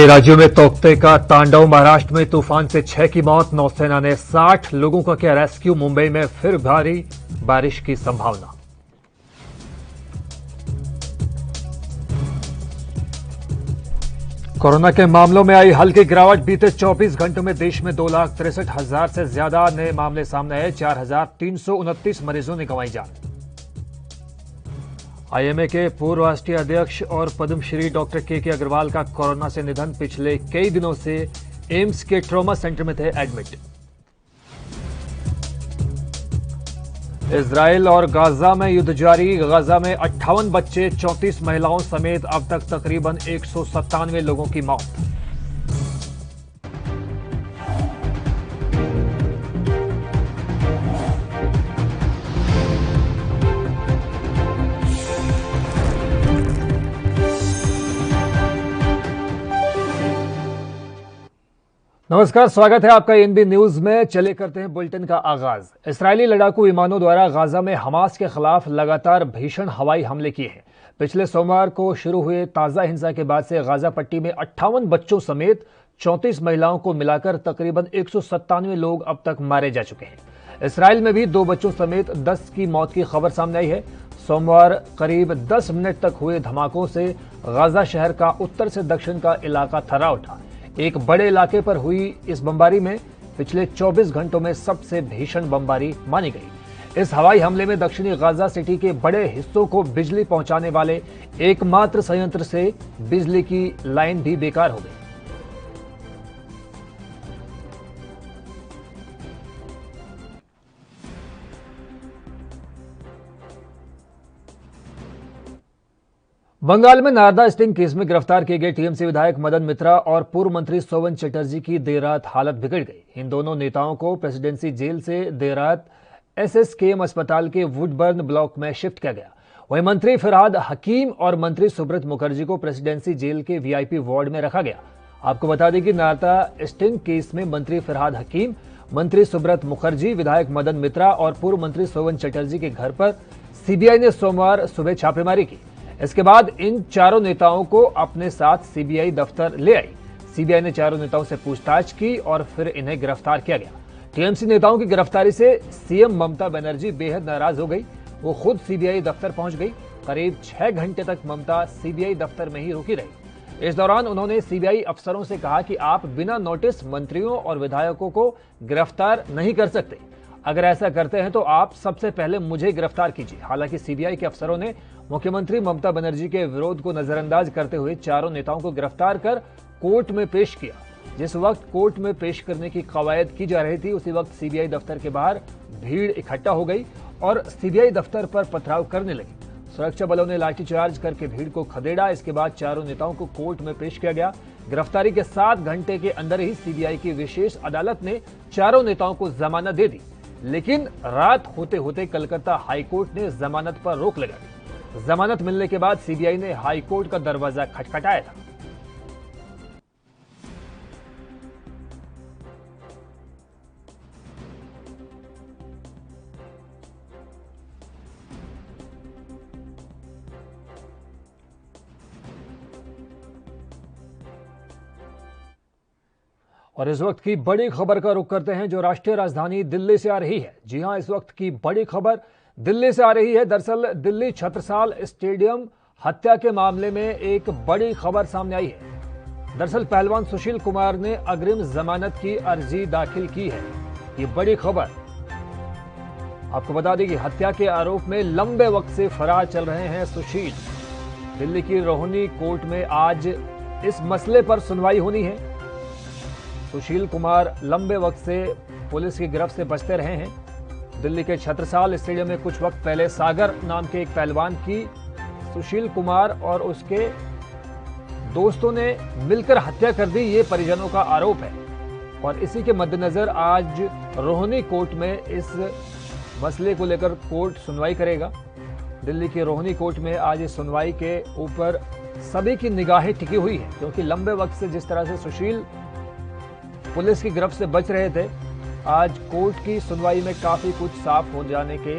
कई राज्यों में तोकते का तांडव। महाराष्ट्र में तूफान से 6 की मौत। नौसेना ने 60 लोगों का किया रेस्क्यू। मुंबई में फिर भारी बारिश की संभावना। कोरोना के मामलों में आई हल्की गिरावट। बीते 24 घंटों में देश में 2,63,000 से ज्यादा नए मामले सामने आए। 4,329 मरीजों ने गंवाई जान। आईएमए के पूर्व राष्ट्रीय अध्यक्ष और पद्मश्री डॉक्टर के अग्रवाल का कोरोना से निधन। पिछले कई दिनों से एम्स के ट्रॉमा सेंटर में थे एडमिट। इजराइल और गाजा में युद्ध जारी। गाजा में 58 बच्चे 34 महिलाओं समेत अब तक तकरीबन 197 लोगों की मौत। नमस्कार, स्वागत है आपका एनबी न्यूज में। चले करते हैं बुलेटिन का आगाज। इस्राएली लड़ाकू विमानों द्वारा गाजा में हमास के खिलाफ लगातार भीषण हवाई हमले किए हैं। पिछले सोमवार को शुरू हुए ताजा हिंसा के बाद से गाजा पट्टी में 58 बच्चों समेत 34 महिलाओं को मिलाकर तकरीबन 197 लोग अब तक मारे जा चुके हैं। इसराइल में भी 2 बच्चों समेत 10 की मौत की खबर सामने आई है। सोमवार करीब 10 मिनट तक हुए धमाकों से गाजा शहर का उत्तर से दक्षिण का इलाका थर्रा उठा। एक बड़े इलाके पर हुई इस बमबारी में पिछले 24 घंटों में सबसे भीषण बमबारी मानी गई। इस हवाई हमले में दक्षिणी गाजा सिटी के बड़े हिस्सों को बिजली पहुंचाने वाले एकमात्र संयंत्र से बिजली की लाइन भी बेकार हो गई। बंगाल में नारदा स्टिंग केस में गिरफ्तार किए गए टीएमसी विधायक मदन मित्रा और पूर्व मंत्री सोवन चटर्जी की देर रात हालत बिगड़ गई। इन दोनों नेताओं को प्रेसिडेंसी जेल से देर रात एसएसकेएम अस्पताल के वुडबर्न ब्लॉक में शिफ्ट किया गया। वहीं मंत्री फिरहाद हकीम और मंत्री सुब्रत मुखर्जी को प्रेसिडेंसी जेल के वीआईपी वार्ड में रखा गया। आपको बता दें कि नारदा स्टिंग केस में मंत्री फिरहाद हकीम, मंत्री सुब्रत मुखर्जी, विधायक मदन मित्रा और पूर्व मंत्री सोवन चटर्जी के घर पर सीबीआई ने सोमवार सुबह छापेमारी की। इसके बाद इन चारों नेताओं को अपने साथ सीबीआई दफ्तर ले आई। सीबीआई ने चारों नेताओं से पूछताछ की और फिर इन्हें गिरफ्तार किया गया। टीएमसी नेताओं की गिरफ्तारी से सीएम ममता बनर्जी बेहद नाराज हो गई। वो खुद सीबीआई दफ्तर पहुंच गई। करीब 6 घंटे तक ममता सीबीआई दफ्तर में ही रुकी रही। इस दौरान उन्होंने सीबीआई अफसरों से कहा कि आप बिना नोटिस मंत्रियों और विधायकों को गिरफ्तार नहीं कर सकते। अगर ऐसा करते हैं तो आप सबसे पहले मुझे गिरफ्तार कीजिए। हालांकि सीबीआई के अफसरों ने मुख्यमंत्री ममता बनर्जी के विरोध को नजरअंदाज करते हुए चारों नेताओं को गिरफ्तार कर कोर्ट में पेश किया। जिस वक्त कोर्ट में पेश करने की कवायद की जा रही थी, उसी वक्त सीबीआई दफ्तर के बाहर भीड़ इकट्ठा हो गई और सीबीआई दफ्तर पर पथराव करने लगी। सुरक्षा बलों ने लाठीचार्ज करके भीड़ को खदेड़ा। इसके बाद चारों नेताओं को कोर्ट में पेश किया गया। गिरफ्तारी के 7 घंटे के अंदर ही सीबीआई की विशेष अदालत ने चारों नेताओं को जमानत दे दी, लेकिन रात होते होते कलकत्ता हाईकोर्ट ने जमानत पर रोक लगा दी। जमानत मिलने के बाद सीबीआई ने हाईकोर्ट का दरवाजा खटखटाया था। और इस वक्त की बड़ी खबर का रुख करते हैं जो राष्ट्रीय राजधानी दिल्ली से आ रही है। जी हां, इस वक्त की बड़ी खबर दिल्ली से आ रही है। दरअसल दिल्ली छत्रसाल स्टेडियम हत्या के मामले में एक बड़ी खबर सामने आई है। दरअसल पहलवान सुशील कुमार ने अग्रिम जमानत की अर्जी दाखिल की है। ये बड़ी खबर आपको बता दें कि हत्या के आरोप में लंबे वक्त से फरार चल रहे हैं सुशील। दिल्ली की रोहिणी कोर्ट में आज इस मसले पर सुनवाई होनी है। सुशील कुमार लंबे वक्त से पुलिस की गिरफ्त से बचते रहे हैं। दिल्ली के छत्रसाल स्टेडियम में कुछ वक्त पहले सागर नाम के एक पहलवान की सुशील कुमार और उसके दोस्तों ने मिलकर हत्या कर दी, ये परिजनों का आरोप है। और इसी के मद्देनजर आज रोहिणी कोर्ट में इस मसले को लेकर कोर्ट सुनवाई करेगा। दिल्ली की रोहिणी कोर्ट में आज इस सुनवाई के ऊपर सभी की निगाहें टिकी हुई है, क्योंकि लंबे वक्त से जिस तरह से सुशील पुलिस की गिरफ्त से बच रहे थे, आज कोर्ट की सुनवाई में काफी कुछ साफ हो जाने के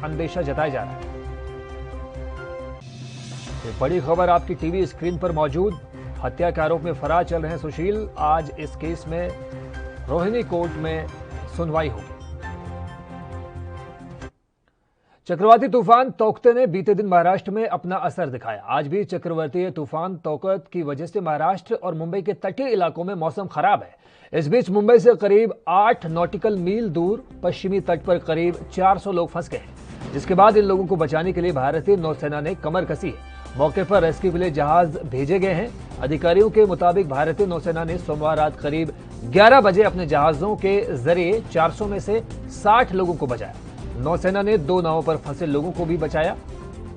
अंदेशा जताया जा रहा है। ये बड़ी खबर आपकी टीवी स्क्रीन पर मौजूद। हत्या के आरोप में फरार चल रहे हैं सुशील। आज इस केस में रोहिणी कोर्ट में सुनवाई होगी। चक्रवाती तूफान तौकते ने बीते दिन महाराष्ट्र में अपना असर दिखाया। आज भी चक्रवातीय तूफान तौकत की वजह से महाराष्ट्र और मुंबई के तटीय इलाकों में मौसम खराब है। इस बीच मुंबई से करीब 8 नॉटिकल मील दूर पश्चिमी तट पर करीब 400 लोग फंस गए हैं, जिसके बाद इन लोगों को बचाने के लिए भारतीय नौसेना ने कमर कसी है। मौके पर रेस्क्यू के लिए जहाज भेजे गए हैं। अधिकारियों के मुताबिक भारतीय नौसेना ने सोमवार रात करीब 11 बजे अपने जहाजों के जरिए 400 में से 60 लोगों को बचाया। नौसेना ने 2 नावों पर फंसे लोगों को भी बचाया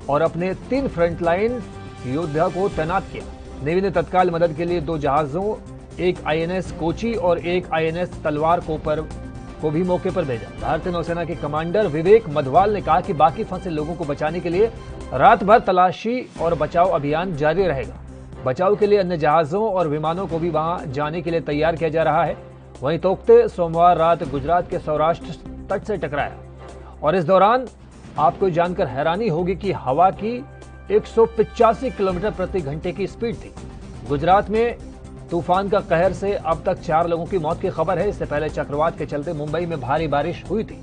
और अपने 3 फ्रंटलाइन योद्धा को तैनात किया। नेवी ने तत्काल मदद के लिए 2 जहाजों, एक आईएनएस कोची और एक आईएनएस तलवार को भी मौके पर भेजा। भारतीय नौसेना के कमांडर विवेक मधवाल ने कहा कि बाकी फंसे लोगों को बचाने के लिए रात भर तलाशी और बचाव अभियान जारी रहेगा। बचाव के लिए अन्य जहाजों और विमानों को भी वहां जाने के लिए तैयार किया जा रहा है। वहीं तौकते सोमवार रात गुजरात के सौराष्ट्र तट से टकराया और इस दौरान आपको जानकर हैरानी होगी कि हवा की 185 किलोमीटर प्रति घंटे की स्पीड थी। गुजरात में तूफान का कहर से अब तक 4 लोगों की मौत की खबर है। इससे पहले चक्रवात के चलते मुंबई में भारी बारिश हुई थी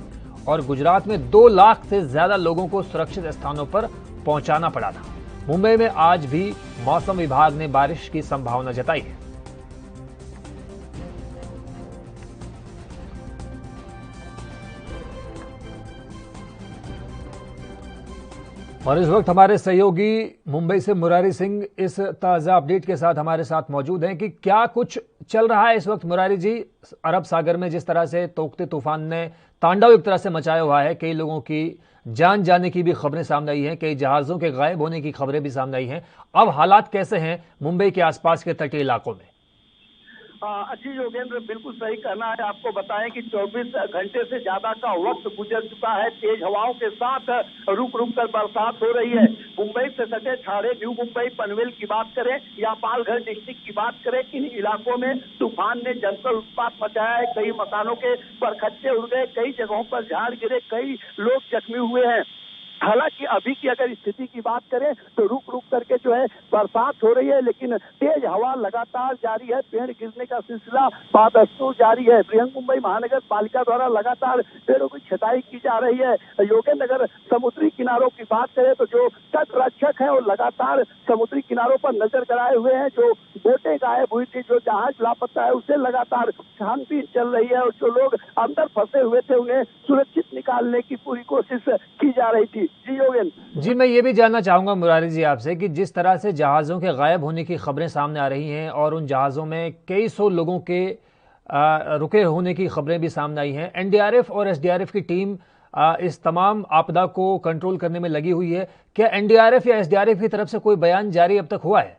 और गुजरात में 2 लाख से ज्यादा लोगों को सुरक्षित स्थानों पर पहुंचाना पड़ा था। मुंबई में आज भी मौसम विभाग ने बारिश की संभावना जताई है। और इस वक्त हमारे सहयोगी मुंबई से मुरारी सिंह इस ताज़ा अपडेट के साथ हमारे साथ मौजूद हैं कि क्या कुछ चल रहा है इस वक्त। मुरारी जी, अरब सागर में जिस तरह से तौकते तूफान ने तांडव एक तरह से मचाया हुआ है, कई लोगों की जान जाने की भी खबरें सामने आई हैं, कई जहाज़ों के गायब होने की खबरें भी सामने आई हैं। अब हालात कैसे हैं मुंबई के आसपास के तटीय इलाकों में? अच्छी योगेंद्र, बिल्कुल सही कहना है। आपको बताएं कि 24 घंटे से ज्यादा का वक्त गुजर चुका है। तेज हवाओं के साथ रुक रुक कर बरसात हो रही है। मुंबई से सटे ठाणे, न्यू मुंबई, पनवेल की बात करें या पालघर डिस्ट्रिक्ट की बात करें, इन इलाकों में तूफान ने जमकर उत्पात मचाया है। कई मकानों के परखच्चे उड़ गए, कई जगहों पर झाड़ गिरे, कई लोग जख्मी हुए हैं। हालांकि अभी की अगर स्थिति की बात करें तो रुक रुक करके जो है बरसात हो रही है, लेकिन तेज हवा लगातार जारी है। पेड़ गिरने का सिलसिला बादस्तूर जारी है। बृहन मुंबई महानगर पालिका द्वारा लगातार पेड़ों की छटाई की जा रही है। योगेंद्र, अगर समुद्री किनारों की बात करें तो जो तट रक्षक है वो लगातार समुद्री किनारों पर नजर गड़ाए हुए हैं। जो बोटें गायब हुई थी, जो जहाज लापता है, उसे लगातार छानबीन चल रही है और जो लोग अंदर फंसे हुए थे उन्हें सुरक्षित निकालने की पूरी कोशिश की जा रही थी। जी, मैं ये भी जानना चाहूंगा मुरारी जी आपसे कि जिस तरह से जहाज़ों के गायब होने की खबरें सामने आ रही हैं और उन जहाज़ों में कई सौ लोगों के रुके होने की खबरें भी सामने आई हैं, एनडीआरएफ और एसडीआरएफ की टीम इस तमाम आपदा को कंट्रोल करने में लगी हुई है। क्या एनडीआरएफ या एसडीआरएफ की तरफ से कोई बयान जारी अब तक हुआ है?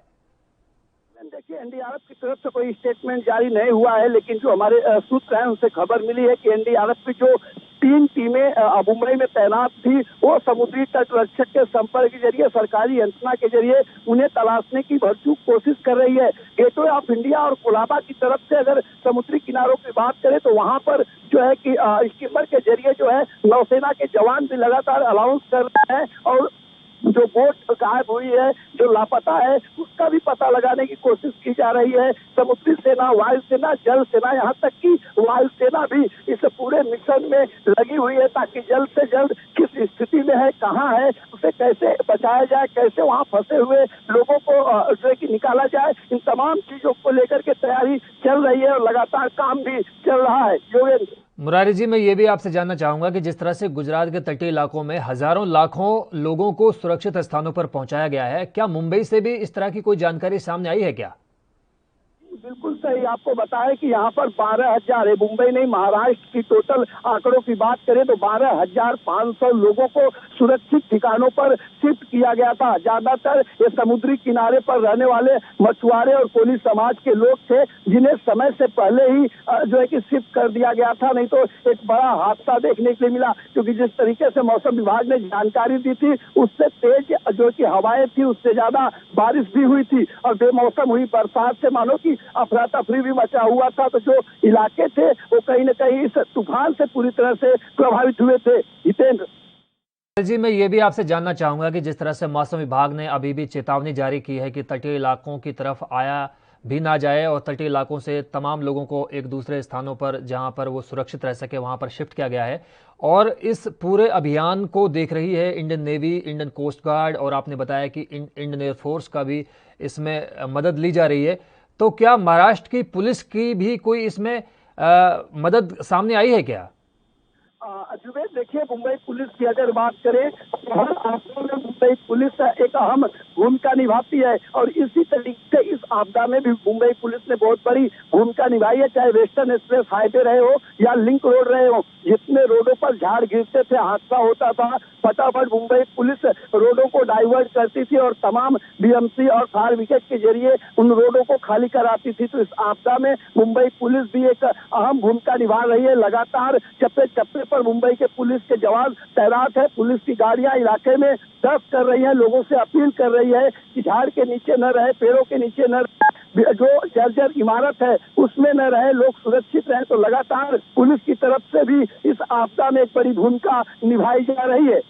देखिए, एनडीआरएफ की तरफ से कोई स्टेटमेंट जारी नहीं हुआ है, लेकिन जो हमारे सूत्र हैं उनसे खबर मिली है कि एनडीआरएफ की जो 3 टीमें मुंबई में तैनात थी वो समुद्री तट रक्षक के संपर्क के जरिए, सरकारी यंत्रणा के जरिए उन्हें तलाशने की भरपूर कोशिश कर रही है। गेटवे ऑफ इंडिया और कोलाबा की तरफ से अगर समुद्री किनारों की बात करें तो वहां पर जो है कि स्टीमर के जरिए जो है नौसेना के जवान भी लगातार अलाउंस कर रहे हैं और जो बोट गायब हुई है, जो लापता है, उसका भी पता लगाने की कोशिश की जा रही है। समुद्री सेना, वायुसेना, जल सेना, यहाँ तक कि वायुसेना भी इस पूरे मिशन में लगी हुई है ताकि जल्द से जल्द किस स्थिति में है, कहाँ है, उसे कैसे बचाया जाए, कैसे वहाँ फंसे हुए लोगों को जो है कि निकाला जाए, इन तमाम चीजों को लेकर के तैयारी चल रही है और लगातार काम भी चल रहा है। योगेंद्र, मुरारी जी, मैं ये भी आपसे जानना चाहूंगा कि जिस तरह से गुजरात के तटीय इलाकों में हजारों लाखों लोगों को सुरक्षित स्थानों पर पहुंचाया गया है, क्या मुंबई से भी इस तरह की कोई जानकारी सामने आई है क्या? बिल्कुल सही। आपको बताएं कि यहाँ पर 12,000 है, मुंबई नहीं महाराष्ट्र की टोटल आंकड़ों की बात करें तो 12,500 लोगों को सुरक्षित ठिकानों पर शिफ्ट किया गया था। ज्यादातर ये समुद्री किनारे पर रहने वाले मछुआरे और कोली समाज के लोग थे, जिन्हें समय से पहले ही जो है कि शिफ्ट कर दिया गया था। नहीं तो एक बड़ा हादसा देखने के लिए मिला, क्योंकि जिस तरीके से मौसम विभाग ने जानकारी दी थी उससे तेज जो कि हवाएं थी, उससे ज्यादा बारिश भी हुई थी और बेमौसम हुई बरसात से मानो कि अफरा तफरी भी मचा हुआ था। तो जो इलाके थे वो कहीं न कहीं इस तूफान से पूरी तरह से प्रभावित हुए थे। हितेंद्र। जी, मैं ये भी आपसे जानना चाहूंगा कि जिस तरह से मौसम विभाग ने अभी भी चेतावनी जारी की है कि तटीय इलाकों की तरफ आया भी ना जाए और तटीय इलाकों से तमाम लोगों को एक दूसरे स्थानों पर जहां पर वो सुरक्षित रह सके वहां पर शिफ्ट किया गया है और इस पूरे अभियान को देख रही है Indian navy, Indian coast guard और आपने बताया कि इंडियन एयरफोर्स का भी इसमें मदद ली जा रही है। तो क्या महाराष्ट्र की पुलिस की भी कोई इसमें मदद सामने आई है क्या? जुबेर, देखिए, मुंबई पुलिस की अगर बात करें तो हर आपदा में मुंबई पुलिस एक अहम भूमिका निभाती है और इसी तरीके से इस आपदा में भी मुंबई पुलिस ने बहुत बड़ी भूमिका निभाई है। चाहे वेस्टर्न एक्सप्रेस हाईवे रहे हो या लिंक रोड रहे हो, जितने रोडों पर झाड़ गिरते थे, हादसा होता था, फटाफट मुंबई पुलिस रोडों को डाइवर्ट करती थी और तमाम बीएमसी और फायर ब्रिगेड के जरिए उन रोडों को खाली कराती थी। तो इस आपदा में मुंबई पुलिस भी एक अहम भूमिका निभा रही है। लगातार चप्पे चप्पे पर मुंबई के पुलिस के जवान तैनात है। पुलिस की गाड़ियां इलाके में गश्त कर रही है, लोगों से अपील कर रही है कि झाड़ के नीचे न रहे, पेड़ों के नीचे न रहे, जो जर्जर इमारत है उसमें न रहे, लोग सुरक्षित रहे। तो लगातार पुलिस की तरफ से भी इस आपदा में एक बड़ी भूमिका निभाई जा रही है।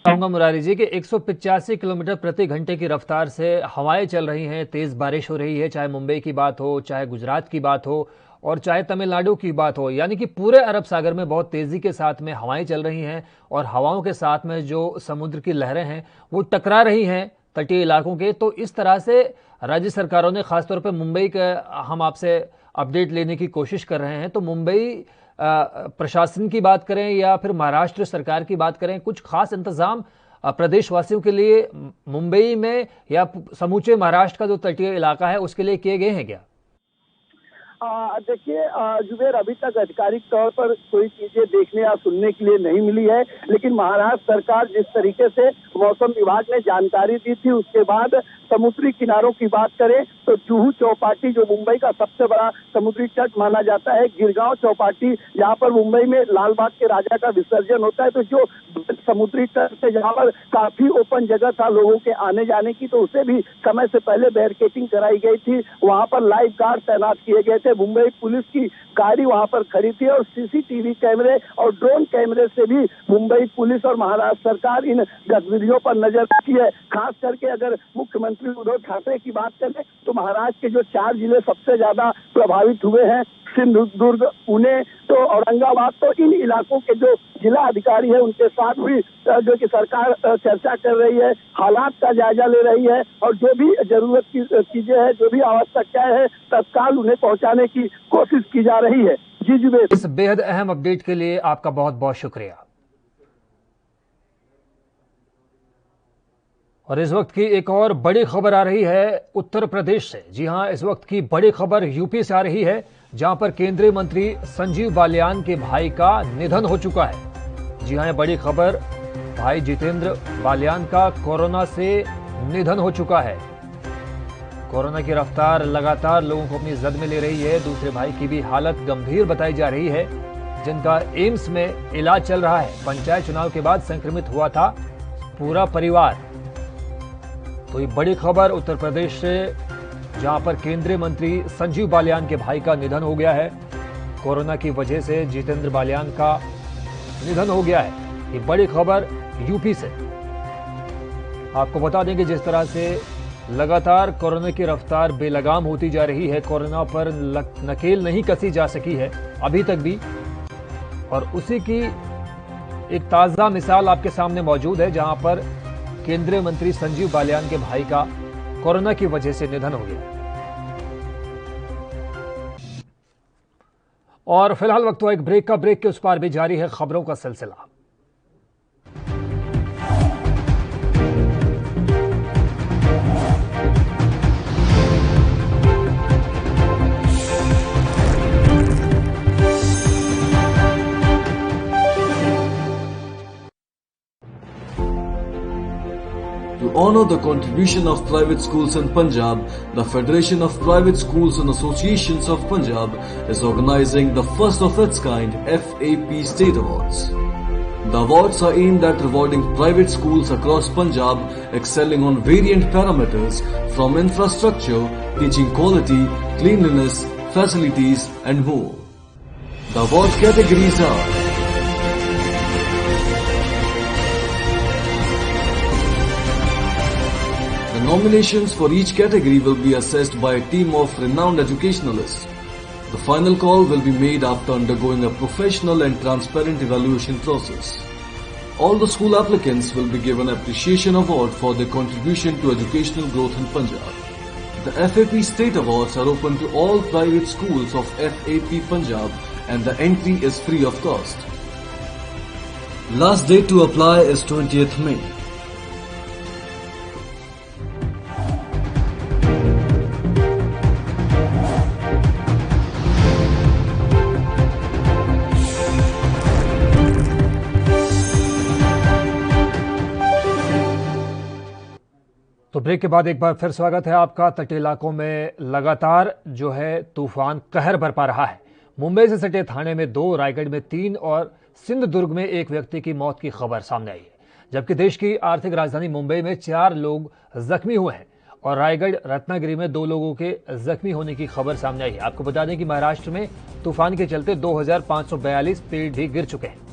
कहूंगा मुरारी जी कि 185 किलोमीटर प्रति घंटे की रफ्तार से हवाएं चल रही हैं, तेज बारिश हो रही है, चाहे मुंबई की बात हो, चाहे गुजरात की बात हो और चाहे तमिलनाडु की बात हो, यानी कि पूरे अरब सागर में बहुत तेजी के साथ में हवाएं चल रही हैं और हवाओं के साथ में जो समुद्र की लहरें हैं वो टकरा रही हैं तटीय इलाकों के। तो इस तरह से राज्य सरकारों ने, खासतौर पर मुंबई का हम आपसे अपडेट लेने की कोशिश कर रहे हैं, तो मुंबई प्रशासन की बात करें या फिर महाराष्ट्र सरकार की बात करें, कुछ खास इंतजाम प्रदेशवासियों के लिए मुंबई में या समूचे महाराष्ट्र का जो तटीय इलाका है उसके लिए किए गए हैं क्या? देखिए जुबेर, अभी तक आधिकारिक तौर पर कोई चीजें देखने या सुनने के लिए नहीं मिली है, लेकिन महाराष्ट्र सरकार जिस तरीके से मौसम विभाग ने जानकारी दी थी उसके बाद समुद्री किनारों की बात करें तो जुहू चौपाटी, जो मुंबई का सबसे बड़ा समुद्री तट माना जाता है, गिरगांव चौपाटी, जहां पर मुंबई में लाल बाग के राजा का विसर्जन होता है, तो जो समुद्री तट से जहां पर काफी ओपन जगह था लोगों के आने जाने की, तो उसे भी समय से पहले बैरिकेडिंग कराई गई थी। वहां पर लाइफ गार्ड तैनात किए गए थे। मुंबई पुलिस की गाड़ी वहां पर खड़ी थी और सीसीटीवी कैमरे और ड्रोन कैमरे से भी मुंबई पुलिस और महाराष्ट्र सरकार इन गतिविधियों पर नजर रखी है। खास करके अगर मुख्यमंत्री उद्धव ठाकरे की बात करें तो महाराष्ट्र के जो 4 जिले सबसे ज्यादा प्रभावित हुए हैं, सिंधुदुर्ग, पुणे तो औरंगाबाद, तो इन इलाकों के जो जिला अधिकारी है उनके साथ भी जो कि सरकार चर्चा कर रही है, हालात का जायजा ले रही है और जो भी जरूरत की चीजें हैं, जो भी आवश्यकताएं हैं, तत्काल उन्हें पहुंचाने की कोशिश की जा रही है। जी जुबेर, इस बेहद अहम अपडेट के लिए आपका बहुत बहुत शुक्रिया। और इस वक्त की एक और बड़ी खबर आ रही है उत्तर प्रदेश से। जी हां, इस वक्त की बड़ी खबर यूपी से आ रही है, जहां पर केंद्रीय मंत्री संजीव बालियान के भाई का निधन हो चुका है। जी हां, बड़ी खबर, भाई जितेंद्र बालियान का कोरोना से निधन हो चुका है। कोरोना की रफ्तार लगातार लोगों को अपनी जद में ले रही है। दूसरे भाई की भी हालत गंभीर बताई जा रही है, जिनका एम्स में इलाज चल रहा है। पंचायत चुनाव के बाद संक्रमित हुआ था पूरा परिवार। तो ये बड़ी खबर उत्तर प्रदेश से, जहां पर केंद्रीय मंत्री संजीव बालियान के भाई का निधन हो गया है। कोरोना की वजह से जितेंद्र बालियान का निधन हो गया है। ये बड़ी खबर यूपी से। आपको बता दें कि जिस तरह से लगातार कोरोना की रफ्तार बेलगाम होती जा रही है, कोरोना पर नकेल नहीं कसी जा सकी है अभी तक भी, और उसी की एक ताज़ा मिसाल आपके सामने मौजूद है, जहां पर केंद्रीय मंत्री संजीव बालियान के भाई का कोरोना की वजह से निधन हो गया। और फिलहाल वक्त हुआ एक ब्रेक का। ब्रेक के उस पार भी जारी है खबरों का सिलसिला। To honor the contribution of private schools in Punjab, the Federation of Private Schools and Associations of Punjab is organizing the first of its kind FAP State Awards. The awards are aimed at rewarding private schools across Punjab excelling on variant parameters from infrastructure, teaching quality, cleanliness, facilities and more. The award categories are Nominations for each category will be assessed by a team of renowned educationalists. The final call will be made after undergoing a professional and transparent evaluation process. All the school applicants will be given an appreciation award for their contribution to educational growth in Punjab. The FAP State Awards are open to all private schools of FAP Punjab and the entry is free of cost. Last date to apply is 20th May. तो break के बाद एक बार फिर स्वागत है आपका। तटीय इलाकों में लगातार जो है तूफान कहर बरपा रहा है। मुंबई से सटे थाने में 2, रायगढ़ में 3 और सिंधुदुर्ग में 1 व्यक्ति की मौत की खबर सामने आई है, जबकि देश की आर्थिक राजधानी मुंबई में 4 लोग जख्मी हुए हैं और रायगढ़ रत्नागिरी में 2 लोगों के जख्मी होने की खबर सामने आई है। आपको बता दें कि महाराष्ट्र में तूफान के चलते 2542 पेड़ भी गिर चुके हैं।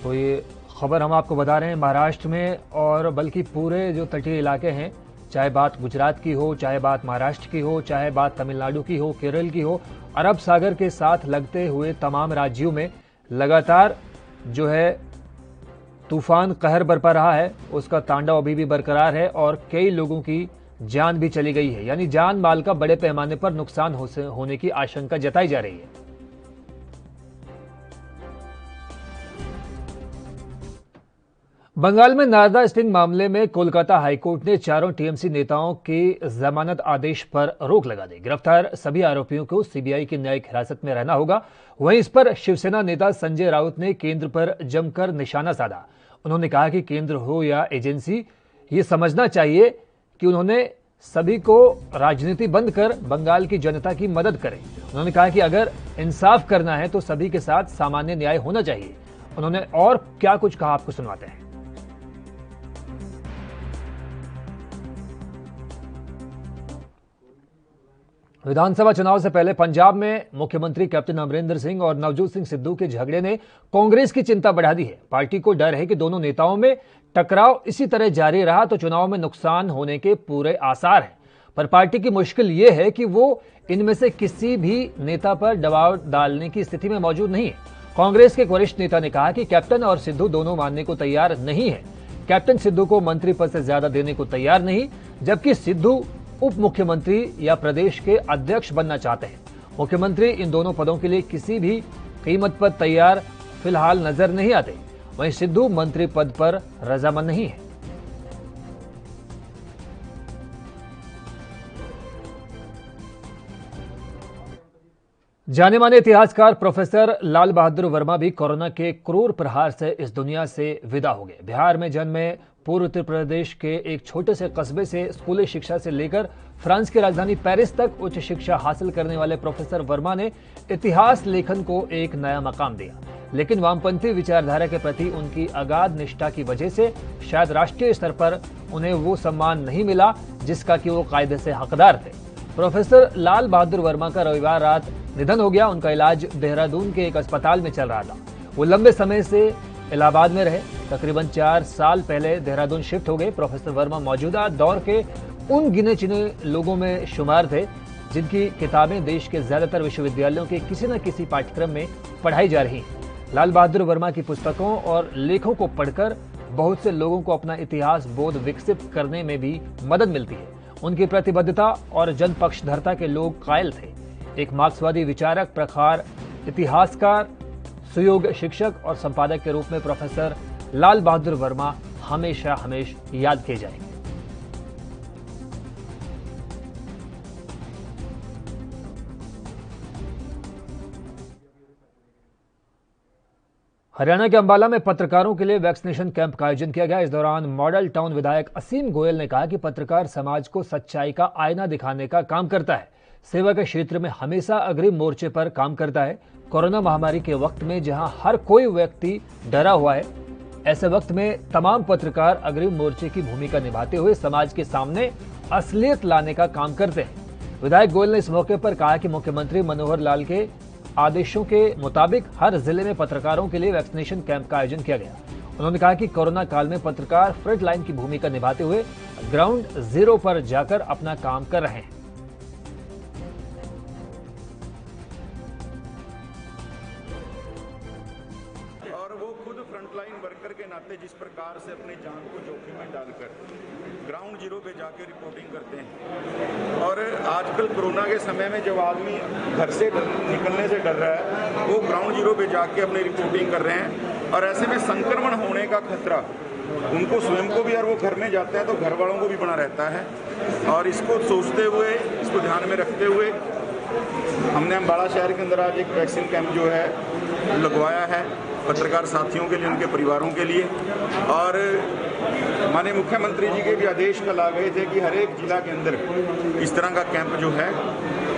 तो ये खबर हम आपको बता रहे हैं महाराष्ट्र में, और बल्कि पूरे जो तटीय इलाके हैं, चाहे बात गुजरात की हो, चाहे बात महाराष्ट्र की हो, चाहे बात तमिलनाडु की हो, केरल की हो, अरब सागर के साथ लगते हुए तमाम राज्यों में लगातार जो है तूफान कहर बरपा रहा है। उसका तांडव अभी भी बरकरार है और कई लोगों की जान भी चली गई है, यानी जान माल का बड़े पैमाने पर नुकसान होने की आशंका जताई जा रही है। बंगाल में नारदा स्टिंग मामले में कोलकाता हाईकोर्ट ने चारों टीएमसी नेताओं के जमानत आदेश पर रोक लगा दी। गिरफ्तार सभी आरोपियों को सीबीआई की न्यायिक हिरासत में रहना होगा। वहीं इस पर शिवसेना नेता संजय राउत ने केंद्र पर जमकर निशाना साधा। उन्होंने कहा कि केंद्र हो या एजेंसी, ये समझना चाहिए कि उन्होंने सभी को राजनीति बंद कर बंगाल की जनता की मदद करें। उन्होंने कहा कि अगर इंसाफ करना है तो सभी के साथ सामान्य न्याय होना चाहिए। उन्होंने और क्या कुछ कहा, आपको सुनवाते हैं। विधानसभा चुनाव से पहले पंजाब में मुख्यमंत्री कैप्टन अमरिंदर सिंह और नवजोत सिंह सिद्धू के झगड़े ने कांग्रेस की चिंता बढ़ा दी है। पार्टी को डर है कि दोनों नेताओं में टकराव इसी तरह जारी रहा तो चुनाव में नुकसान होने के पूरे आसार हैं। पर पार्टी की मुश्किल ये है कि वो इनमें से किसी भी नेता पर दबाव डालने की स्थिति में मौजूद नहीं है। कांग्रेस के एक वरिष्ठ नेता ने कहा कि कैप्टन और सिद्धू दोनों मानने को तैयार नहीं है। कैप्टन सिद्धू को मंत्री पद से ज्यादा देने को तैयार नहीं, जबकि सिद्धू उप मुख्यमंत्री या प्रदेश के अध्यक्ष बनना चाहते हैं। मुख्यमंत्री इन दोनों पदों के लिए किसी भी कीमत पर तैयार फिलहाल नजर नहीं आते। वहीं सिद्धू मंत्री पद पर रजामंद नहीं है। जाने माने इतिहासकार प्रोफेसर लाल बहादुर वर्मा भी कोरोना के क्रूर प्रहार से इस दुनिया से विदा हो गए। बिहार में जन्मे पूर्व उत्तर प्रदेश के एक छोटे से कस्बे से स्कूली शिक्षा से लेकर फ्रांस की राजधानी पेरिस तक उच्च शिक्षा हासिल करने वाले प्रोफेसर वर्मा ने इतिहास लेखन को एक नया मकाम दिया। लेकिन वामपंथी विचारधारा के प्रति उनकी अगाध निष्ठा की वजह से शायद राष्ट्रीय स्तर पर उन्हें वो सम्मान नहीं मिला जिसका कि वो कायदे से हकदार थे। प्रोफेसर लाल बहादुर वर्मा का रविवार रात निधन हो गया। उनका इलाज देहरादून के एक अस्पताल में चल रहा था। वो लंबे समय से इलाहाबाद में रहे। तकरीबन 4 साल पहले देहरादून शिफ्ट हो गए। प्रोफेसर वर्मा मौजूदा दौर के उन गिने चुने लोगों में शुमार थे जिनकी किताबें देश के ज्यादातर विश्वविद्यालयों के किसी न किसी पाठ्यक्रम में पढ़ाई जा रही हैं। लाल बहादुर वर्मा की पुस्तकों और लेखों को पढ़कर बहुत से लोगों को अपना इतिहास बोध विकसित करने में भी मदद मिलती है। उनकी प्रतिबद्धता और जनपक्षधरता के लोग कायल थे। एक मार्क्सवादी विचारक, प्रखार इतिहासकार, सुयोग शिक्षक और संपादक के रूप में प्रोफेसर लाल बहादुर वर्मा हमेशा याद किए जाएंगे। हरियाणा के अंबाला में पत्रकारों के लिए वैक्सीनेशन कैंप का आयोजन किया गया। इस दौरान मॉडल टाउन विधायक असीम गोयल ने कहा कि पत्रकार समाज को सच्चाई का आईना दिखाने का काम करता है। सेवा के क्षेत्र में हमेशा अग्रिम मोर्चे पर काम करता है। कोरोना महामारी के वक्त में जहां हर कोई व्यक्ति डरा हुआ है, ऐसे वक्त में तमाम पत्रकार अग्रिम मोर्चे की भूमिका निभाते हुए समाज के सामने असलियत लाने का काम करते हैं। विधायक गोयल ने इस मौके पर कहा कि मुख्यमंत्री मनोहर लाल के आदेशों के मुताबिक हर जिले में पत्रकारों के लिए वैक्सीनेशन कैंप का आयोजन किया गया। उन्होंने कहा कि कोरोना काल में पत्रकार फ्रंट लाइन की भूमिका निभाते हुए ग्राउंड जीरो पर जाकर अपना काम कर रहे हैं। और वो खुद फ्रंटलाइन वर्कर के नाते जिस प्रकार से अपनी जान को जोखिम में डालकर ग्राउंड जीरो पे जाके रिपोर्टिंग करते हैं। और आजकल कोरोना के समय में जब आदमी घर से निकलने से डर रहा है, वो ग्राउंड जीरो पे जाके अपनी रिपोर्टिंग कर रहे हैं। और ऐसे में संक्रमण होने का खतरा उनको स्वयं को भी, और वो घर में जाते हैं तो घर वालों को भी बना रहता है। और इसको सोचते हुए, इसको ध्यान में रखते हुए हमने अम्बाड़ा शहर के अंदर आज एक वैक्सीन कैंप जो है लगवाया है पत्रकार साथियों के लिए, उनके परिवारों के लिए। और माननीय मुख्यमंत्री जी के भी आदेश कल आ गए थे कि हर एक जिला के अंदर इस तरह का कैंप जो है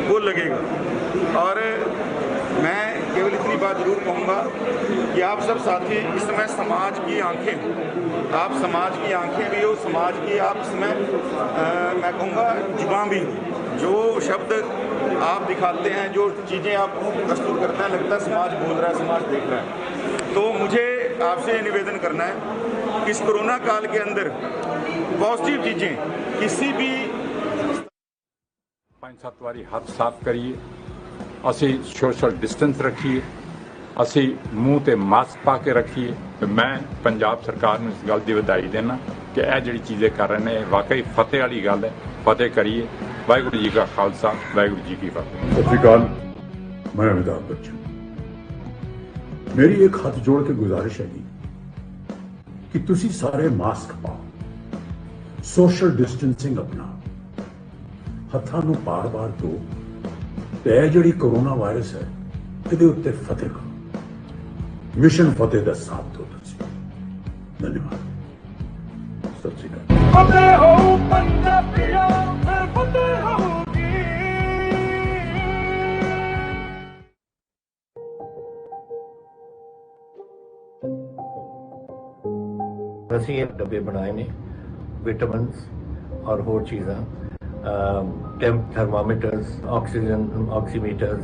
वो लगेगा। और मैं केवल इतनी बात जरूर कहूँगा कि आप सब साथी इस समय समाज की आंखें, आप समाज की आंखें भी हो, समाज की आप इसमें मैं कहूँगा जुबान भी हो। जो शब्द आप दिखाते हैं, जो चीज़ें आप प्रस्तुत करते हैं, लगता है समाज बोल रहा है, समाज देख रहा है। तो मुझे आपसे निवेदन करना है कि इस कोरोना काल के अंदर पॉजिटिव चीज़ें किसी भी 5-7 ਵਾਰੀ ਹੱਥ ਸਾਫ਼ ਕਰੀਏ, ਅਸੀਂ ਸੋਸ਼ਲ ਡਿਸਟੈਂਸ ਰੱਖੀਏ, ਅਸੀਂ ਮੂੰਹ ਤੇ ਮਾਸਕ ਪਾ ਕੇ ਰੱਖੀਏ। ਮੈਂ ਪੰਜਾਬ ਸਰਕਾਰ ਨੂੰ ਇਸ ਗੱਲ ਦੀ ਵਧਾਈ ਦੇਣਾ ਕਿ ਇਹ ਜਿਹੜੀ ਚੀਜ਼ਾਂ ਕਰ ਰਹੇ ਨੇ ਵਾਕਈ ਫਤਿਹ ਵਾਲੀ ਗੱਲ ਹੈ। ਫਤਿਹ ਕਰੀਏ। ਵਾਹਿਗੁਰੂ ਜੀ ਕਾ ਖਾਲਸਾ, ਵਾਹਿਗੁਰੂ ਜੀ ਕੀ ਫਤਿਹ। सत श्री अकाल, मैं अमिताभ बच्चन। मेरी एक हाथ जोड़ के गुजारिश है कि तुसी सारे मास्क पाओ, सोशल डिस्टेंसिंग अपनाओ, हत्थां नूं बार-बार धो ते जिहड़ी कोरोना वायरस है इहदे उत्ते फतेह करो। मिशन फतेह दा साथ दो तुसी। धन्यवाद। सत श्री अकाल। फतेह हो पंजाबियों, फिर फतेह होगी। ਅਸੀਂ ਇਹ ਡੱਬੇ ਬਣਾਏ ਨੇ ਵਿਟਾਮਿਨਸ ਔਰ ਹੋਰ ਚੀਜ਼ਾਂ, ਥਰਮਾਮੀਟਰਸ, ਆਕਸੀਜਨ ਆਕਸੀਮੀਟਰਸ,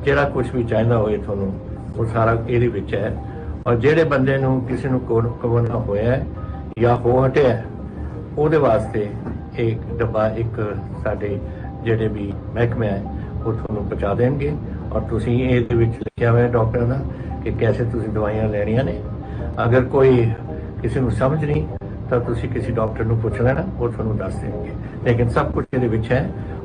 ਜਿਹੜਾ ਕੁਝ ਵੀ ਚਾਹੀਦਾ ਹੋਏ ਤੁਹਾਨੂੰ ਉਹ ਸਾਰਾ ਇਹਦੇ ਵਿੱਚ ਹੈ। ਔਰ ਜਿਹੜੇ ਬੰਦੇ ਨੂੰ ਕਿਸੇ ਨੂੰ ਕੋਰੋਨਾ ਹੋਇਆ ਹੈ ਜਾਂ ਹੋ ਹਟਿਆ ਹੈ, ਉਹਦੇ ਵਾਸਤੇ ਇੱਕ ਡੱਬਾ ਇੱਕ ਸਾਡੇ ਜਿਹੜੇ ਵੀ ਮਹਿਕਮੇ ਹੈ ਉਹ ਤੁਹਾਨੂੰ ਪਹੁੰਚਾ ਦੇਣਗੇ। ਔਰ ਤੁਸੀਂ ਇਹਦੇ ਵਿੱਚ ਲਿਖਿਆ ਹੋਇਆ ਡਾਕਟਰ ਦਾ ਕਿ ਕੈਸੇ ਤੁਸੀਂ ਦਵਾਈਆਂ ਲੈਣੀਆਂ ਨੇ। ਅਗਰ ਕੋਈ ਕਿਸੇ ਨੂੰ ਸਮਝ ਨਹੀਂ ਤਾਂ ਤੁਸੀਂ ਕਿਸੇ ਡਾਕਟਰ ਨੂੰ ਪੁੱਛ ਲੈਣਾ, ਉਹ ਤੁਹਾਨੂੰ ਦੱਸ ਦੇਣਗੇ। ਲੇਕਿਨ ਸਭ ਕੁਝ ਇਹਦੇ ਵਿੱਚ ਹੈ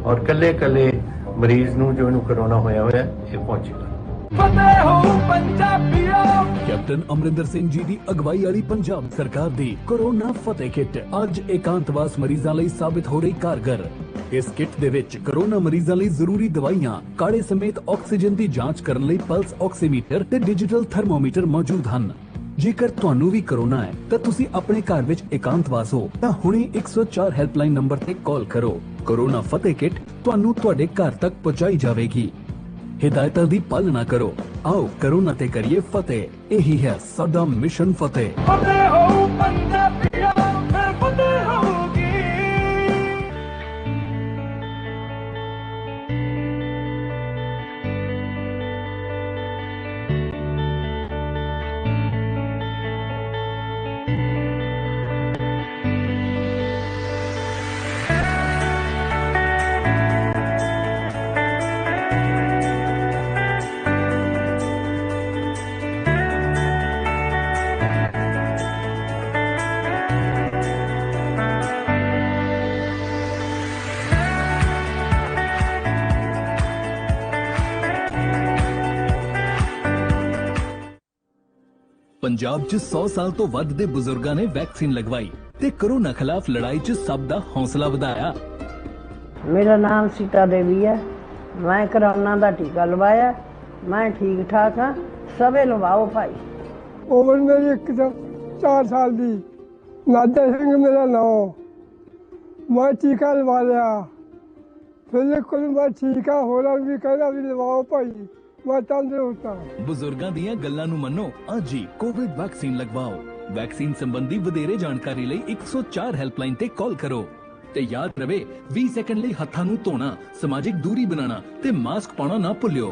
ਔਰ ਕੱਲੇ ਮਰੀਜ਼ ਨੂੰ ਜੋ ਇਹਨੂੰ ਕਰੋਨਾ ਹੋਇਆ ਹੋਇਆ ਇਹ ਪਹੁੰਚੇਗਾ। फतेह हो पंजाबियों। ਕੈਪਟਨ ਅਮਰਿੰਦਰ ਸਿੰਘ ਜੀ ਦੀ ਅਗਵਾਈ ਵਾਲੀ ਪੰਜਾਬ ਸਰਕਾਰ ਦੀ ਕੋਰੋਨਾ ਫਤਿਹ ਕਿੱਟ ਅੱਜ ਇਕਾਂਤਵਾਸ ਮਰੀਜ਼ਾਂ ਲਈ ਸਾਬਿਤ ਹੋ ਰਹੀ ਕਾਰਗਰ। ਇਸ ਕਿੱਟ ਦੇ ਵਿੱਚ ਕੋਰੋਨਾ ਮਰੀਜ਼ਾਂ ਲਈ ਜ਼ਰੂਰੀ ਦਵਾਈਆਂ, ਕਾੜੇ ਸਮੇਤ ਆਕਸੀਜਨ ਦੀ ਜਾਂਚ ਕਰਨ ਲਈ ਪਲਸ ਆਕਸੀਮੀਟਰ ਤੇ ਡਿਜੀਟਲ ਥਰਮੋਮੀਟਰ ਮੌਜੂਦ ਹਨ। ਜੇਕਰ ਤੁਹਾਨੂੰ ਵੀ ਕੋਰੋਨਾ ਹੈ ਤਾਂ ਤੁਸੀਂ ਆਪਣੇ ਘਰ ਵਿੱਚ ਇਕਾਂਤਵਾਸ ਹੋ ਤਾਂ ਹੁਣੇ 104 ਹੈਲਪਲਾਈਨ ਨੰਬਰ ਤੇ ਕਾਲ ਕਰੋ। ਕੋਰੋਨਾ ਫਤਿਹ ਕਿੱਟ ਤੁਹਾਨੂੰ ਤੁਹਾਡੇ ਘਰ ਤੱਕ ਪਹੁੰਚਾਈ ਜਾਵੇਗੀ। हिदायतां दी पालना करो। आओ कोरोना ते करिए फतेह। यही है साडा मिशन फतेह। फतेह हो पंजाबियों, फिर फतेह होगी। पंजाब च 100 साल तो वध दे बुजुर्गां ने वैक्सीन लगवाई ते कोरोना खिलाफ लड़ाई च सब दा हौसला वधाया। मेरा नाम सीता देवी है। मैं कोरोना का टीका लवाया। मैं ठीक ठाक हाँ। सबे लवाओ भाई। उम्र मेरी 4 साल की। नादा सिंह मेरा नाम। मैं टीका लवा लिया। बिल्कुल मैं ठीक हाँ। होना भी कहना भी लवाओ भाई। मैं तंदुरुस्त हाँ। बुजुर्गां दीयां गल्लां नूं मन्नो। अज ही कोविड वैक्सीन लगवाओ। वैक्सीन संबंधी वधेरे जानकारी लई 104 हेल्पलाइन ते कॉल करो ते याद रवे 20 सेकंड लई हत्थां नूं धोना, समाजिक दूरी बनाना ते मास्क पाना ना भुल्लिओ।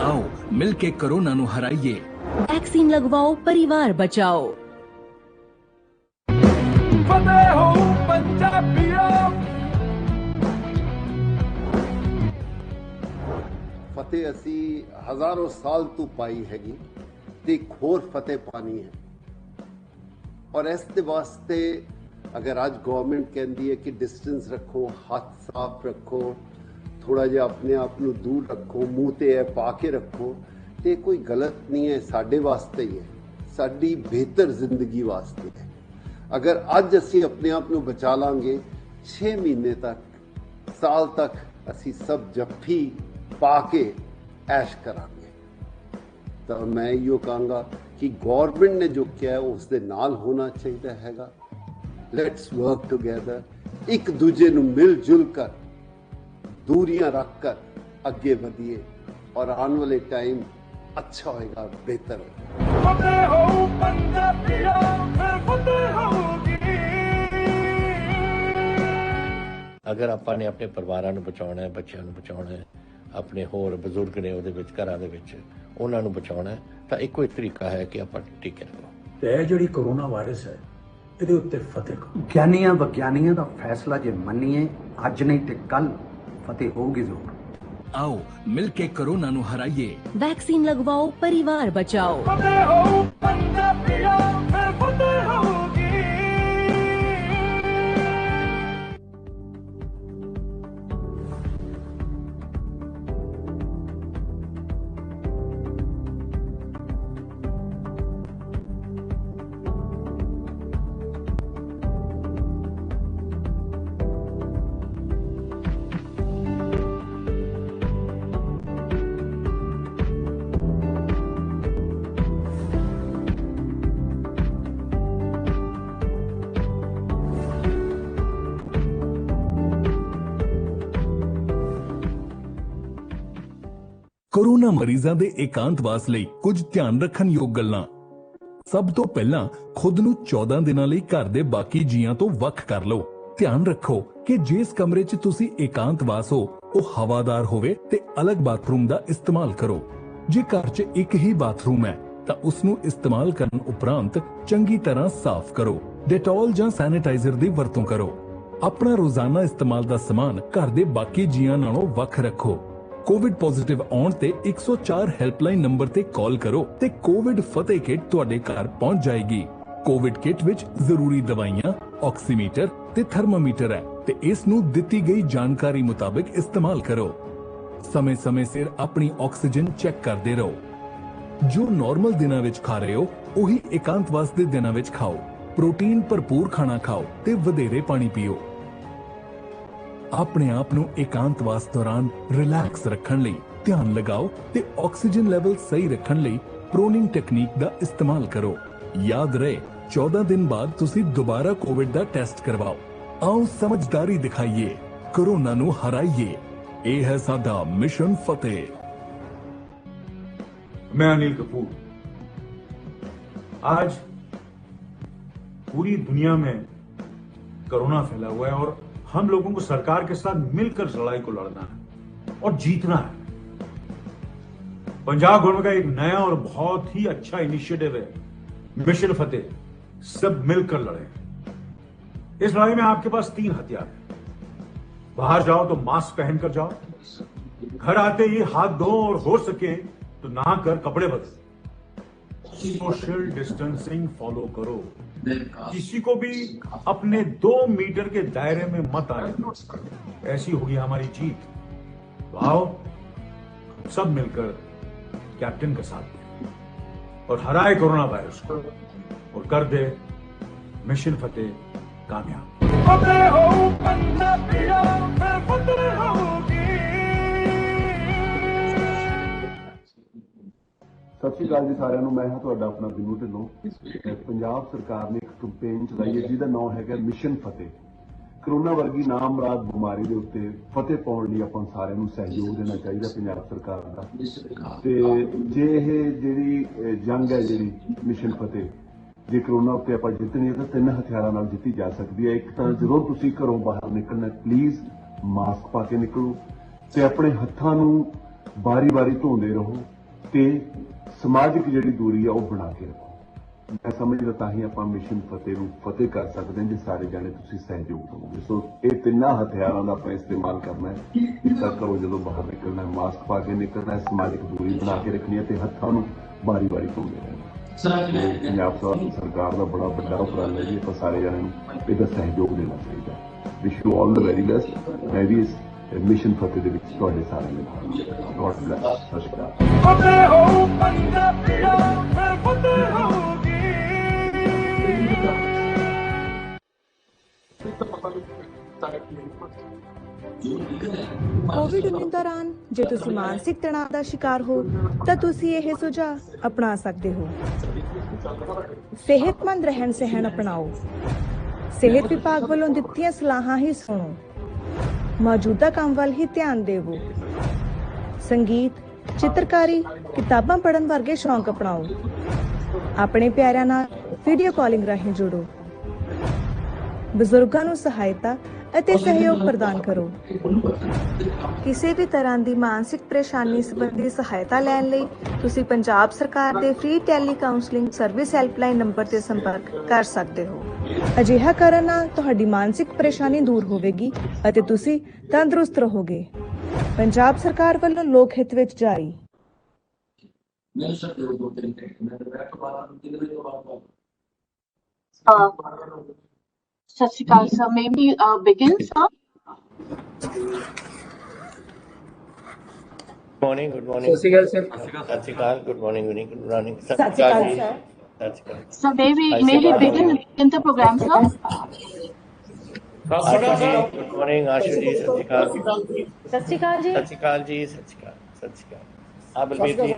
आओ मिलके कोरोना नु हराइए। वैक्सीन लगवाओ, परिवार बचाओ। फतेह हो पंजाबियों। फतेह असी हजारों साल तो पाई हैगी ते एक होर फतेह पानी है और इस दे वास्ते अगर आज गवर्नमेंट कहती है कि डिस्टेंस रखो, हाथ साफ रखो, थोड़ा जिहा अपने आप को दूर रखो, मुंह ते पा के रखो, तो कोई गलत नहीं है, साडे वास्ते ही है, साडी बेहतर जिंदगी वास्ते है। अगर अज असी अपने आप को बचा लांगे 6 महीने तक, साल तक असी सब जफ्फी पा के ऐश करांगे। तो मैं यो कहूँगा कि गवर्नमेंट ने जो किया है उसके नाल होना चाहिए हैगा। लेट्स वर्क टुगेदर, एक दूजे नू मिलजुल कर, दूरियां रख कर अगे बढ़िए और आने वाले टाइम अच्छा होएगा, बेहतर होएगा। फतेह हो पंजाबियों, फिर फतेह होगी। अगर ਆਪਾਂ ਨੇ ਆਪਣੇ ਪਰਿਵਾਰਾਂ ਨੂੰ ਬਚਾਉਣਾ ਹੈ, ਬੱਚਿਆਂ ਨੂੰ ਬਚਾਉਣਾ ਹੈ, ਆਪਣੇ ਹੋਰ ਬਜ਼ੁਰਗ ਨੇ ਉਹਦੇ ਵਿੱਚ ਘਰਾਂ ਦੇ ਵਿੱਚ ਉਹਨਾਂ ਨੂੰ ਬਚਾਉਣਾ ਹੈ, ਤਾਂ ਇੱਕੋ ਹੀ ਤਰੀਕਾ ਹੈ ਕਿ ਆਪਾਂ ਟੀਕੇ ਲਗਾਓ। ਤੇ ਇਹ ਜਿਹੜੀ ਕੋਰੋਨਾ ਵਾਇਰਸ ਹੈ ਇਹਦੇ ਉੱਤੇ ਫਤਿਹ ਕਰੋ। ਗਿਆਨੀਆਂ ਵਿਗਿਆਨੀਆਂ ਦਾ ਫੈਸਲਾ ਜੇ ਮੰਨੀਏ ਅੱਜ ਨਹੀਂ ਤੇ ਕੱਲ फतेह होगी जरूर। आओ मिलके कोरोना नु हराइए। वैक्सीन लगवाओ, परिवार बचाओ। फतेह हो पंजाबियों, फिर फतेह होगी। कोरोना मरीजां दे एकांतवास ਲਈ ਕੁਝ ਧਿਆਨ ਰੱਖਣ ਯੋਗ ਗੱਲਾਂ। ਸਭ ਤੋਂ ਪਹਿਲਾਂ ਖੁਦ ਨੂੰ 14 ਦਿਨਾਂ ਲਈ ਘਰ ਦੇ ਬਾਕੀ ਜੀਆਂ ਤੋਂ ਵੱਖ ਕਰ ਲਓ। ਧਿਆਨ ਰੱਖੋ ਕਿ ਜਿਸ ਕਮਰੇ 'ਚ ਤੁਸੀਂ एकांतवास ਹੋ ਉਹ ਹਵਾਦਾਰ ਹੋਵੇ ਤੇ ਅਲੱਗ ਬਾਥਰੂਮ ਦਾ ਇਸਤੇਮਾਲ ਕਰੋ। ਜੇ ਘਰ 'ਚ ਇੱਕ ਹੀ ਬਾਥਰੂਮ ਹੈ ਤਾਂ ਉਸ ਨੂੰ ਇਸਤੇਮਾਲ ਕਰਨ ਉਪਰੰਤ ਚੰਗੀ ਤਰ੍ਹਾਂ ਸਾਫ਼ ਕਰੋ। ਡੈਟੋਲ ਜਾਂ ਸੈਨੀਟਾਈਜ਼ਰ ਦੀ ਵਰਤੋਂ ਕਰੋ। ਆਪਣਾ ਰੋਜ਼ਾਨਾ ਇਸਤੇਮਾਲ ਦਾ ਸਮਾਨ ਘਰ ਦੇ ਬਾਕੀ ਜੀਆਂ ਨਾਲੋਂ ਵੱਖ ਰੱਖੋ। ਕੋਵਿਡ ਪੋਜ਼ਿਟਿਵ ਆਉਣ ਤੇ 104 ਹੈਲਪਲਾਈਨ ਨੰਬਰ ਤੇ ਕਾਲ ਕਰੋ ਤੇ ਕੋਵਿਡ ਫਤਿਹ ਕਿਟ ਤੁਹਾਡੇ ਘਰ ਪਹੁੰਚ ਜਾਏਗੀ। ਕੋਵਿਡ ਕਿਟ ਵਿੱਚ ਜ਼ਰੂਰੀ ਦਵਾਈਆਂ, ਆਕਸੀਮੀਟਰ ਤੇ ਥਰਮਾਮੀਟਰ ਹੈ ਤੇ ਇਸ ਨੂੰ ਦਿੱਤੀ ਗਈ ਜਾਣਕਾਰੀ ਮੁਤਾਬਕ ਇਸਤੇਮਾਲ ਕਰੋ। ਸਮੇਂ-ਸਮੇਂ ਸਿਰ ਆਪਣੀ ਆਕਸੀਜਨ ਚੈੱਕ ਕਰਦੇ ਰਹੋ। ਜੋ ਨਾਰਮਲ ਦਿਨਾਂ ਵਿੱਚ ਖਾ ਰਹੇ ਹੋ ਉਹੀ एकांतवास ਦੇ ਦਿਨਾਂ ਵਿੱਚ ਖਾਓ। ਪ੍ਰੋਟੀਨ ਭਰਪੂਰ ਖਾਣਾ ਖਾਓ ਤੇ ਵਧੇਰੇ ਪਾਣੀ ਪੀਓ। ਆਪਣੇ ਆਪ ਨੂੰ एकांतवास ਦੌਰਾਨ ਰਿਲੈਕਸ ਰੱਖਣ ਲਈ ਧਿਆਨ ਲਗਾਓ ਤੇ ਆਕਸੀਜਨ ਲੈਵਲ ਸਹੀ ਰੱਖਣ ਲਈ ਪ੍ਰੋਨਿੰਗ ਟੈਕਨੀਕ ਦਾ ਇਸਤੇਮਾਲ ਕਰੋ। ਯਾਦ ਰਹੇ 14 ਦਿਨ ਬਾਅਦ ਤੁਸੀਂ ਦੁਬਾਰਾ ਕੋਵਿਡ ਦਾ ਟੈਸਟ ਕਰਵਾਓ। ਆਓ ਸਮਝਦਾਰੀ ਦਿਖਾਈਏ, ਕੋਰੋਨਾ ਨੂੰ ਹਰਾਈਏ। ਇਹ ਹੈ ਸਾਡਾ ਮਿਸ਼ਨ ਫਤਿਹ। मैं अनिल कपूर। आज पूरी दुनिया में कोरोना फैला हुआ है और हम लोगों को सरकार के साथ मिलकर इस लड़ाई को लड़ना है और जीतना है। पंजाब गवर्नमेंट का एक नया और बहुत ही अच्छा इनिशिएटिव है, मिशन फतेह। सब मिलकर लड़े। इस लड़ाई में आपके पास 3 हथियार है। बाहर जाओ तो मास्क पहनकर जाओ, घर आते ही हाथ धो और हो सके तो नहा कर कपड़े बदलो। सोशल डिस्टेंसिंग फॉलो करो। किसी को भी अपने 2 मीटर के दायरे में मत आने दो। ऐसी होगी हमारी जीत। तो आओ सब मिलकर कैप्टन का साथ दें और हराए कोरोना वायरस को और कर दे मिशन फतेह कामयाब। फतेह हो पंजाबियों, फिर फतेह होगी। सत श्री अकाल जी सारिਆਂ ਨੂੰ। मैं ਹਾਂ ਤੁਹਾਡਾ ਆਪਣਾ ਵਿਨੂ ਢਿੱਲੋਂ। ਪੰਜਾਬ ਸਰਕਾਰ ਨੇ ਇੱਕ ਕੈਂਪੇਨ ਚਲਾਈ ਹੈ ਜਿਹਦਾ ਨਾਮ ਹੈਗਾ ਮਿਸ਼ਨ ਫਤਿਹ। ਕਰੋਨਾ ਵਰਗੀ ਨਾਮ ਮੁਰਾਦ ਬਿਮਾਰੀ ਦੇ ਉੱਤੇ ਫਤਿਹ ਪਾਉਣ ਲਈ ਆਪਾਂ ਸਾਰਿਆਂ ਨੂੰ ਸਹਿਯੋਗ ਦੇਣਾ ਚਾਹੀਦਾ ਪੰਜਾਬ ਸਰਕਾਰ ਦਾ। ਤੇ ਜੇ ਇਹ ਜਿਹੜੀ ਜੰਗ ਹੈ ਜਿਹੜੀ ਮਿਸ਼ਨ ਫਤਿਹ, ਜੇ ਕਰੋਨਾ ਉੱਤੇ ਆਪਾਂ ਜਿੱਤਣੀ ਹੈ ਤਾਂ 3 ਹਥਿਆਰਾਂ ਨਾਲ ਜਿੱਤੀ ਜਾ ਸਕਦੀ ਹੈ। ਇੱਕ ਤਾਂ ਜਦੋਂ ਤੁਸੀਂ ਘਰੋਂ ਬਾਹਰ ਨਿਕਲਣਾ ਪਲੀਜ਼ ਮਾਸਕ ਪਾ ਕੇ ਨਿਕਲੋ ਤੇ ਆਪਣੇ ਹੱਥਾਂ ਨੂੰ ਬਾਰੀ-ਬਾਰੀ ਧੋਂਦੇ ਰਹੋ ਤੇ ਸਮਾਜਿਕ ਜਿਹੜੀ ਦੂਰੀ ਆ ਉਹ ਬਣਾ ਕੇ ਰੱਖੋ। ਮੈਂ ਸਮਝਦਾ ਤਾਂ ਹੀ ਆਪਾਂ ਮਿਸ਼ਨ ਫਤਿਹ ਨੂੰ ਫਤਿਹ ਕਰ ਸਕਦੇ ਹਾਂ ਜੇ ਸਾਰੇ ਜਾਣੇ ਤੁਸੀਂ ਸਹਿਯੋਗ ਦਿਓਗੇ। ਸੋ ਇਹ ਤਿੰਨਾਂ ਹਥਿਆਰਾਂ ਦਾ ਆਪਾਂ ਇਸਤੇਮਾਲ ਕਰਨਾ ਹੈ। ਇਸ ਤਰ੍ਹਾਂ ਕਰੋ, ਜਦੋਂ ਬਾਹਰ ਨਿਕਲਣਾ ਹੈ ਮਾਸਕ ਪਾ ਕੇ ਨਿਕਲਣਾ ਹੈ, ਸਮਾਜਿਕ ਦੂਰੀ ਬਣਾ ਕੇ ਰੱਖਣੀ ਹੈ ਤੇ ਹੱਥਾਂ ਨੂੰ ਬਾਰੀ-ਬਾਰੀ ਧੋਂਦੇ ਰਹਿਣਾ। ਪੰਜਾਬ ਸਰਕਾਰ ਦਾ ਬੜਾ ਵੱਡਾ ਉਪਰਾਲਾ ਹੈ ਜੀ, ਆਪਾਂ ਸਾਰੇ ਜਾਣਿਆਂ ਨੂੰ ਇਹਦਾ ਸਹਿਯੋਗ ਦੇਣਾ ਚਾਹੀਦਾ। Wish you all the very best. ਮੈਂ ਵੀ ਇਸ ਮਿਸ਼ਨ ਫਤਿਹ ਦੇ ਵਿੱਚ ਤੁਹਾਡੇ ਸਾਰਿਆਂ ਨੂੰ ਗੋਡ ਬਲੈਸ। ਸਤਿ ਸ਼੍ਰੀ ਅਕਾਲ। ਫਤਿਹ ਹੋ ਪੰਜਾਬੀਓ ਫਿਰ ਫਤਿਹ ਹੋਊਗੀ। ਕੋਵਿਡ-19 ਦੌਰਾਨ ਜੇ ਤੁਸੀਂ ਮਾਨਸਿਕ ਤਣਾਅ ਦਾ ਸ਼ਿਕਾਰ ਹੋ ਤਾਂ ਤੁਸੀਂ ਇਹ ਸੁਝਾਅ ਅਪਣਾ ਸਕਦੇ ਹੋ। ਸਿਹਤਮੰਦ ਰਹਿਣ ਸਹਿਣ ਅਪਣਾਓ। ਸਿਹਤ ਵਿਭਾਗ ਵੱਲੋਂ ਦਿੱਤੀਆਂ ਸਲਾਹਾਂ ਹੀ ਸੁਣੋ। ਮੌਜੂਦਾ ਕੰਮ ਵੱਲ ਹੀ ਧਿਆਨ ਦੇਵੋ। ਸੰਗੀਤ, ਚਿੱਤਰਕਾਰੀ, ਕਿਤਾਬਾਂ ਪੜ੍ਹਨ ਵਰਗੇ ਸ਼ੌਂਕ ਅਪਣਾਓ। ਆਪਣੇ ਪਿਆਰਿਆਂ ਨਾਲ ਵੀਡੀਓ ਕਾਲਿੰਗ ਰਾਹੀਂ ਜੁੜੋ। ਬਜ਼ੁਰਗਾਂ ਨੂੰ ਸਹਾਇਤਾ ਅਤੇ ਸਹਿਯੋਗ ਪ੍ਰਦਾਨ ਕਰੋ। ਕਿਸੇ ਵੀ ਤਰ੍ਹਾਂ ਦੀ ਮਾਨਸਿਕ ਪਰੇਸ਼ਾਨੀ ਸੰਬੰਧੀ ਸਹਾਇਤਾ ਲੈਣ ਲਈ ਤੁਸੀਂ ਪੰਜਾਬ ਸਰਕਾਰ ਦੇ free Tally counselling service helpline number ਤੇ ਸੰਪਰਕ ਕਰ ਸਕਦੇ ਹੋ। ਅਜਿਹਾ ਕਰਨ ਨਾਲ ਤੁਹਾਡੀ ਮਾਨਸਿਕ ਪਰੇਸ਼ਾਨੀ ਦੂਰ ਹੋਵੇਗੀ ਅਤੇ ਤੁਸੀਂ ਤੰਦਰੁਸਤ ਰਹੋਗੇ। ਪੰਜਾਬ ਸਰਕਾਰ ਵੱਲੋਂ ਲੋਕ ਹਿੱਤ ਵਿੱਚ ਜਾਰੀ। ਸਤਿ ਸ਼੍ਰੀ ਅਕਾਲ sir, may we begin sir? Morning, good morning. ਸਤਿ ਸ਼੍ਰੀ ਅਕਾਲ sir. ਸਤਿ ਸ਼੍ਰੀ ਅਕਾਲ, good morning, good morning. ਸਤਿ ਸ਼੍ਰੀ ਅਕਾਲ sir. ਸਤਿ ਸ਼੍ਰੀ ਅਕਾਲ। Sir, may we begin in the program sir? Ashu ਜੀ, good morning, ਆਸ਼ੂ ਜੀ, ਸਤਿ ਸ਼੍ਰੀ ਅਕਾਲ। ਸਤਿ ਸ਼੍ਰੀ ਅਕਾਲ ਜੀ। ਸਤਿ ਸ਼੍ਰੀ ਅਕਾਲ ਜੀ, ਸਤਿ ਸ਼੍ਰੀ ਅਕਾਲ, ਸਤਿ ਸ਼੍ਰੀ ਅਕਾਲ। ਬਲਬੀਰ ਜੀ।